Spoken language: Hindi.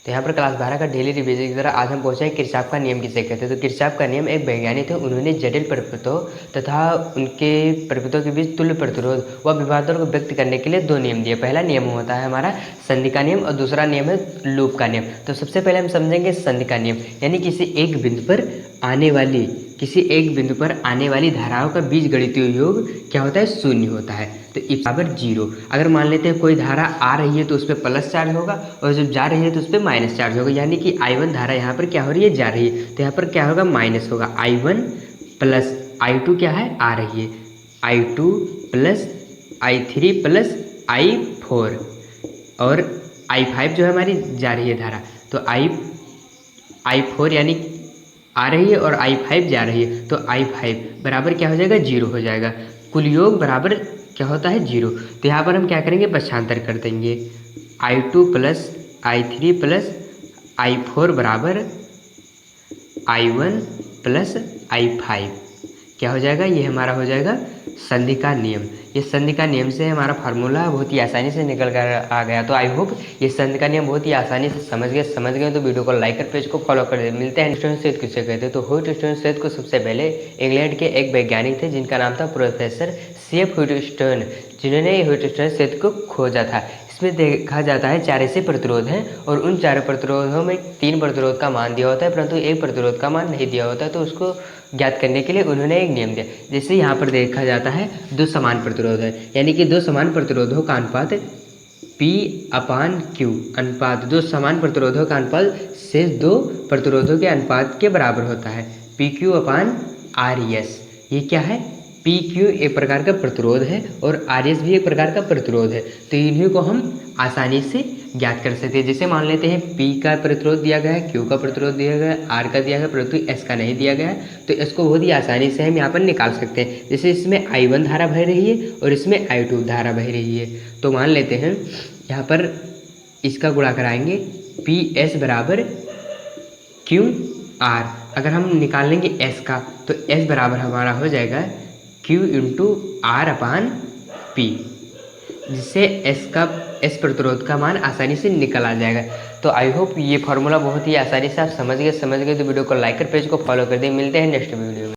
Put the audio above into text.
तो यहाँ पर क्लास 12 का डेली रिवीजन की तरह आज हम पहुँचे हैं किरचॉफ का नियम किसे कहते हैं। तो किरचॉफ का नियम एक वैज्ञानिक थे, उन्होंने जटिल परिपथों तथा उनके परिपथों के बीच तुल्य प्रतिरोध व विभवांतर को व्यक्त करने के लिए दो नियम दिए। पहला नियम होता है हमारा संधि का नियम और दूसरा नियम है लूप का नियम। तो सबसे पहले हम समझेंगे संधि का नियम, यानी किसी एक बिंदु पर आने वाली धाराओं का बीजगणितीय योग क्या होता है, शून्य होता है। तो ई बराबर 0। अगर मान लेते हैं कोई धारा आ रही है तो उस पर प्लस चार्ज होगा और जब जा रही है तो उस पर माइनस चार्ज होगा, यानी कि I1 धारा यहाँ पर क्या हो रही है, जा रही है, तो यहाँ पर क्या होगा, माइनस होगा। I1 प्लस I2 क्या है, आ रही है, I2 plus I3 plus I4 और I5 जो है हमारी जा रही है धारा, तो I4 यानी आ रही है और I5 जा रही है, तो I5 बराबर क्या हो जाएगा, 0 हो जाएगा। कुल योग बराबर क्या होता है, 0। तो यहाँ पर हम क्या करेंगे, पक्षांतर कर देंगे। I2 plus I3 plus I4 बराबर I1 प्लस I5 क्या हो जाएगा, ये हमारा हो जाएगा संधि का नियम। ये संधि का नियम से हमारा फार्मूला बहुत ही आसानी से निकल कर आ गया। तो आई होप ये संधि का नियम बहुत ही आसानी से समझ गए तो वीडियो को लाइक कर, पेज को फॉलो कर दे। मिलते हैं ह्यूस्टन स्मिथ किसे कहते हैं। तो ह्यूस्टन स्मिथ को सबसे पहले इंग्लैंड के एक वैज्ञानिक थे जिनका नाम था प्रोफेसर CF ह्यूस्टन, जिन्होंने ह्यूस्टन स्मिथ को खोजा था। इसमें देखा जाता है 4 ऐसे प्रतिरोध हैं और उन 4 प्रतिरोधों में 3 प्रतिरोध का मान दिया होता है परंतु एक प्रतिरोध का मान नहीं दिया होता है। तो उसको ज्ञात करने के लिए उन्होंने एक नियम दिया। जैसे यहाँ पर देखा जाता है 2 समान प्रतिरोध है, यानी कि 2 समान प्रतिरोधों का अनुपात P/Q अनुपात 2 समान प्रतिरोधों का अनुपात शेष 2 प्रतिरोधों के अनुपात के बराबर होता है, PQ/RS। ये क्या है, PQ एक प्रकार का प्रतिरोध है और RS भी एक प्रकार का प्रतिरोध है। तो इन्हीं को हम आसानी से ज्ञात कर सकते हैं। जैसे मान लेते हैं P का प्रतिरोध दिया गया है, Q का प्रतिरोध दिया गया है, R का दिया गया है परंतु S का नहीं दिया गया है, तो इसको बहुत ही आसानी से हम यहाँ पर निकाल सकते हैं। जैसे इसमें I1 धारा बह रही है और इसमें I2 धारा बह रही है, तो मान लेते हैं यहाँ पर इसका गुणा कराएंगे PS बराबर QR। अगर हम निकाल लेंगे S का तो S बराबर हमारा हो जाएगा Q इंटू R/P, जिससे S प्रतिरोध का मान आसानी से निकल आ जाएगा। तो आई होप ये फार्मूला बहुत ही आसानी से आप समझ गए तो वीडियो को लाइक कर, पेज को फॉलो कर दें। मिलते हैं नेक्स्ट वीडियो में।